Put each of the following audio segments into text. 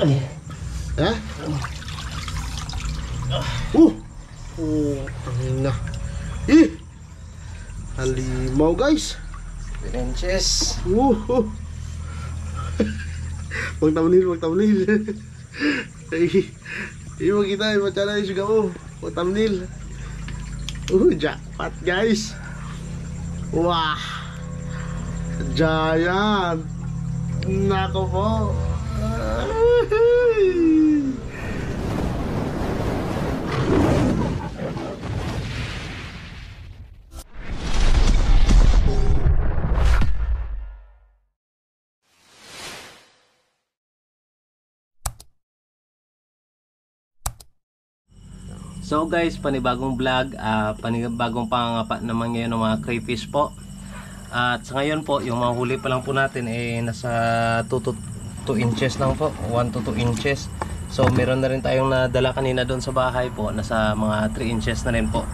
Ha? Tangina. Halimaw guys. 7 inches. Huwag tamnil. Iwan kita, macana yung suga mo. Huwag tamnil. Jackpot guys. Wah, giant. Nako po. So guys, panibagong vlog, panibagong pangangapa naman ngayon ng mga crayfish po. At sa ngayon po, yung mga huli pa lang po natin nasa 2 to 2 inches lang po, 1 to 2 inches. So meron na rin tayong nadala kanina doon sa bahay po, nasa mga 3 inches na rin po.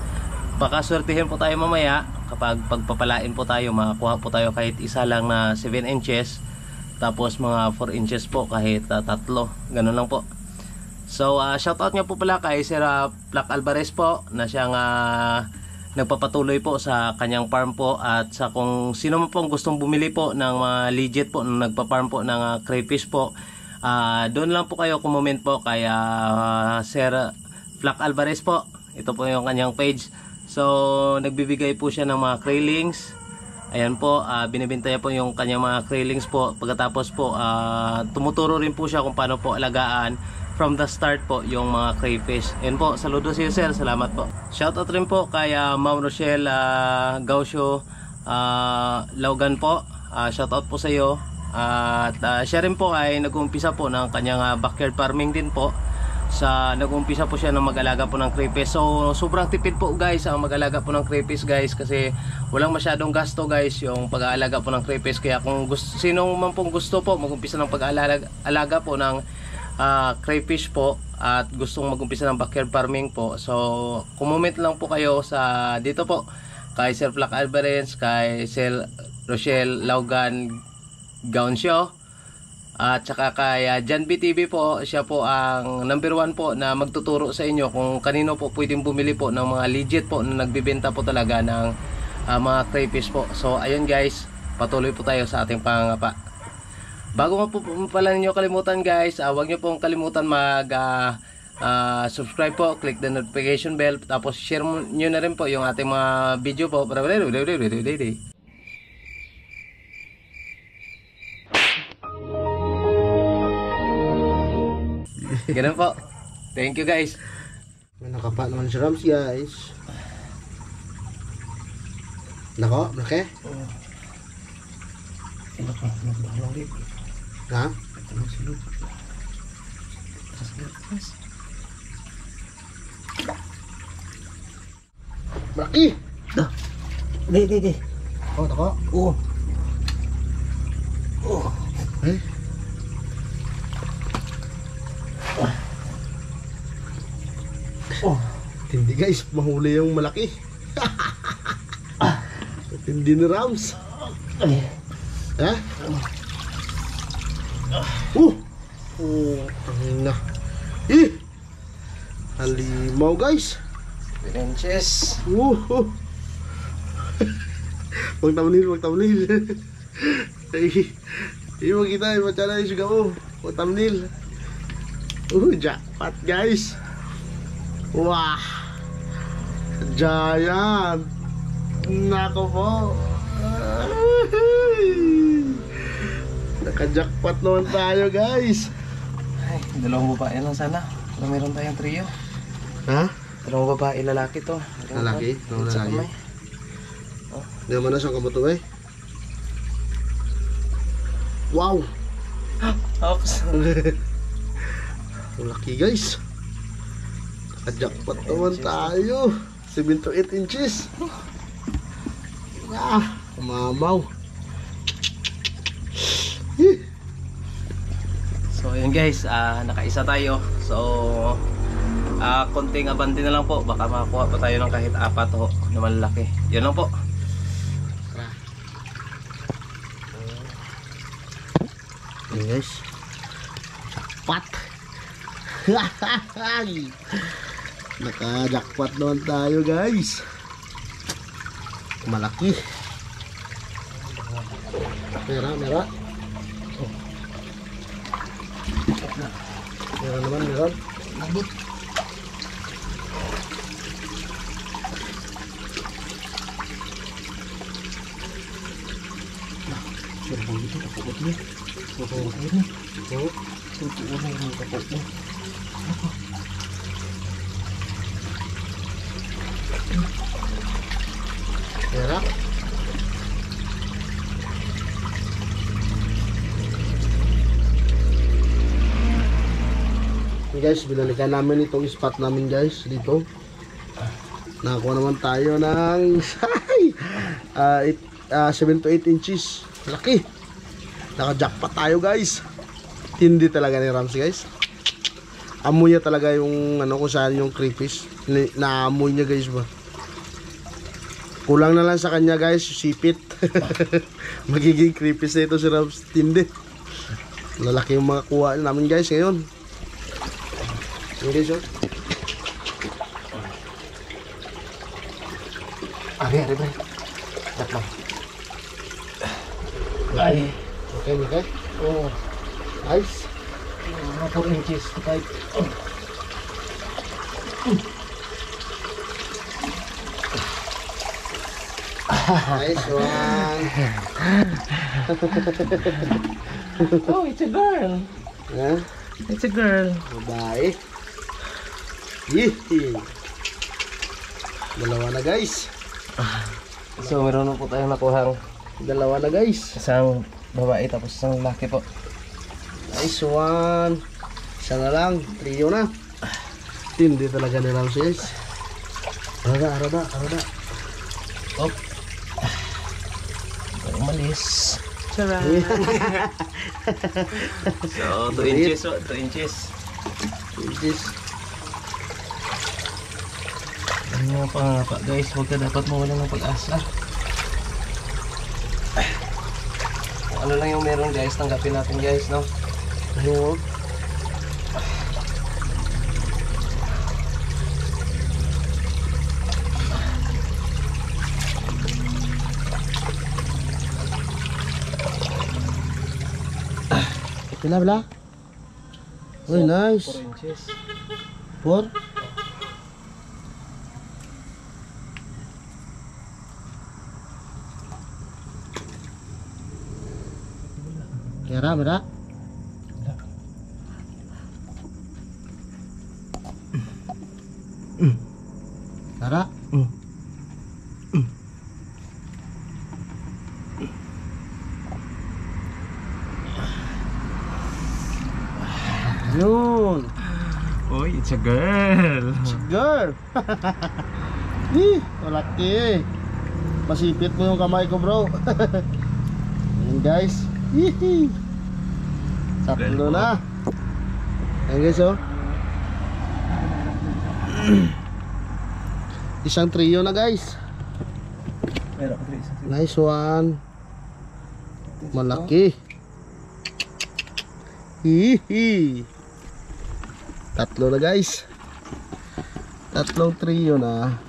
Baka swertihin po tayo mamaya kapag pagpapalain po tayo, makakuha po tayo kahit isa lang na 7 inches, tapos mga 4 inches po kahit tatlo, ganun lang po. So shoutout nga po pala kay Sir Flack Alvarez po, na siyang nagpapatuloy po sa kanyang farm po. At sa kung sino man pong gustong bumili po ng mga legit po na nagpa-farm po ng crayfish po, doon lang po kayo comment po kay Sir Flack Alvarez po. Ito po yung kanyang page. So nagbibigay po siya ng mga kraylings. Ayan po, binibenta niya po yung kanyang mga kraylings po. Pagkatapos po tumuturo rin po siya kung paano po alagaan from the start po yung mga crayfish. Ayan po, saludo sa iyo sir, salamat po. Shoutout rin po kay Ma'am Rochelle Gausio Laugan po. Shoutout po sa iyo. At siya rin po ay nag-uumpisa po ng kanyang backyard farming din po. Nag-uumpisa po siya ng mag-alaga po ng crayfish. So sobrang tipid po guys ang mag-alaga po ng crayfish guys, kasi walang masyadong gasto guys yung pag-aalaga po ng crayfish. Kaya kung sino man pong gusto po mag-umpisa ng pag-aalaga po ng crayfish po at gustong mag-umpisa ng backyard farming po, so comment lang po kayo sa dito po kay Sir Flack Alvarez, kay Sir Rochelle Laugan Gauncio, at saka kay Jan B TV po. Siya po ang number 1 po na magtuturo sa inyo kung kanino po pwedeng bumili po ng mga legit po na nagbibenta po talaga ng mga crayfish po. So ayun guys, patuloy po tayo sa ating pangangapa. Bago mo po pala ninyo kalimutan guys, huwag nyo pong kalimutan subscribe po, click the notification bell, tapos share nyo na rin po yung ating mga video po. Ganun po. Thank you guys. May nakapa naman si Rams guys. Nako, malaki? Ha? Malaki! Di. Oh, nako? Oo. Eh? Hindi guys, mahuli yung malaki. Hindi ni Rams. Ha? Tangina. Halimaw guys. 7 inches. Huwag tamnil. Iwan kita, macana yung suga mo. Huwag tamnil. Jackpot guys. Wah, giant. Nako po. Naka-jackpot naman tayo guys. Ay, dalawang babae lang sana. Pero meron tayong trio. Ha? Dalawang babae, lalaki to. Lalaki? Dalawang lalaki. Hindi naman na siyang kabuto eh. Wow! Ox! Laki guys. Naka-jackpot naman tayo. 7 to 8 inches. Mamaw. So ayun guys, nakaisa tayo. So konting abante na lang po, baka makakuha pa tayo ng kahit 4 o na malaki. Yun lang po. Ayan guys, jackpot. Naka-jackpot naman tayo guys. Malaki. Mera. Oh. Meron naman, meron. Labot. Surbong ito, kapukot niya. Surbong ito niya. Oo. Surbong ito, kapukot niya. Mera. Guys, binalikan namin itong spot namin guys dito. Nakakuha naman tayo ng 7 to 8 inches. Laki. Naka-jackpot tayo guys. Hindi talaga ni Ramsey guys. Amoy niya talaga yung ano kung saan yung crayfish. Naamoy niya guys ba. Kulang na lang sa kanya guys, sipit. Magiging crayfish na ito si Ramsey. Tindi. Lalaki yung mga kuha namin guys ngayon. Hindi siya. Ari, bro. Tatlo. Ay. Okay. Oh. Nice. Mga 4 inches to 5. Nice one. Oh, it's a girl. Yeah? It's a girl. Babae. Yee. Dalawa na guys. So, meron na po tayong nakuhang Dalawa na guys. isang babae tapos isang laki po. Nice one. Isa na lang. Trio na. Hindi talaga ni Ramsey guys. Arada. Op. Umalis. Tara. So, 2 inches. 2 inches. This. Ano nga pangapa guys, huwag ka dapat mawala ng pag-asa. Kung ano lang yung meron guys, tanggapin natin guys, no? Ano? Pila? Uy, nice. 4 inches. 4? Mera. Tara. Yun. Oy, it's a girl. Girl. Malaki. Masipit mo yung kamay ko, bro. Ayan guys. Tatlo na. Ayan guys, oh. Isang trio na guys. Nice one. Malaki. Tatlo na guys. Tatlong trio na.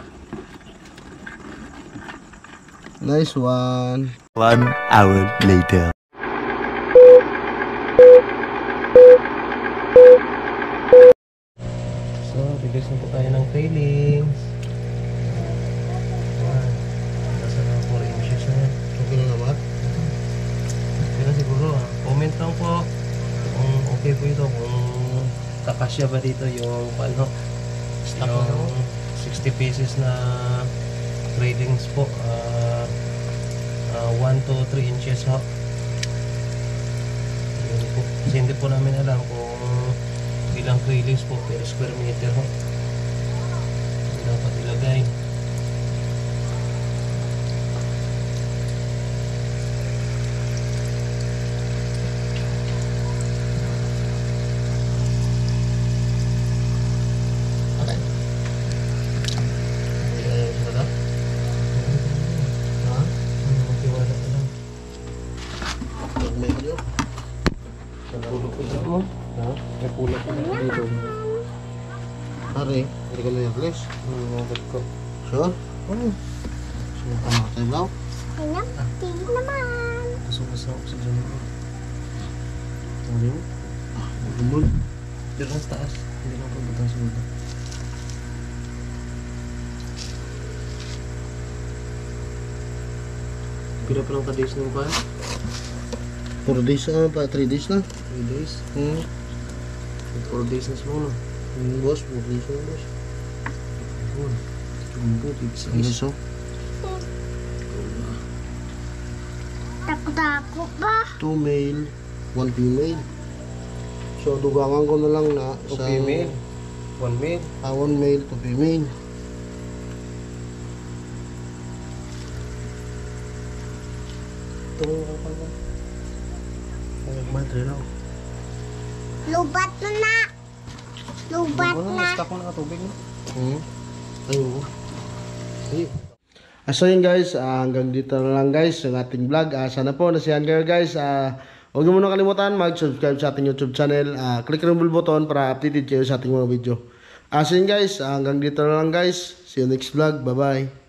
Nice one. 1 hour later. So, bilis na po tayo ng tailings. Nasa na 4 inches na yan. Okay na naman. Pero siguro, comment lang po kung okay po ito, kung kakasya ba dito yung ano, yung 60 pieces na railings po, 1 to 3 inches ho. Yun po. Kasi hindi po namin alam kung ilang railings po per square meter ho. Hindi dapat ilagay. May kayo. Tulog ko mo. Ha? May pula pa dito. Pare, hindi ka na nervous. Nangagad ko. Sure? Oo. Sumutama tayo daw. Ayan, tingin naman. Kusok-kusok ako sa dyan. Ano yun? Gumul. Dito sa taas. Hindi lang pagbutang sa mundo. Pila pa lang ka-days nung pa? 4 days na pa, 3 days na. 3 days? 4 Hmm. days na sa mga. Boss, 4 days na boss. Jumbo, big size. Ano so? Tako-tako ka. 2 male, 1 female. So, dugangan ko na lang na 2 female. 1 male. 1 male, 2 female. Itong kapal ba? Madre lang. Lubat na na. Lubat na. Stock mo na katubig no? Ayun. So yun guys, hanggang dito na lang guys yung ating vlog. Sana po nasiyahan kayo guys. Huwag niyo muna kalimutan mag-subscribe sa ating YouTube channel. Click yung bell button para updated kayo sa ating mga video. So yun guys, hanggang dito na lang guys. See you next vlog. Bye bye.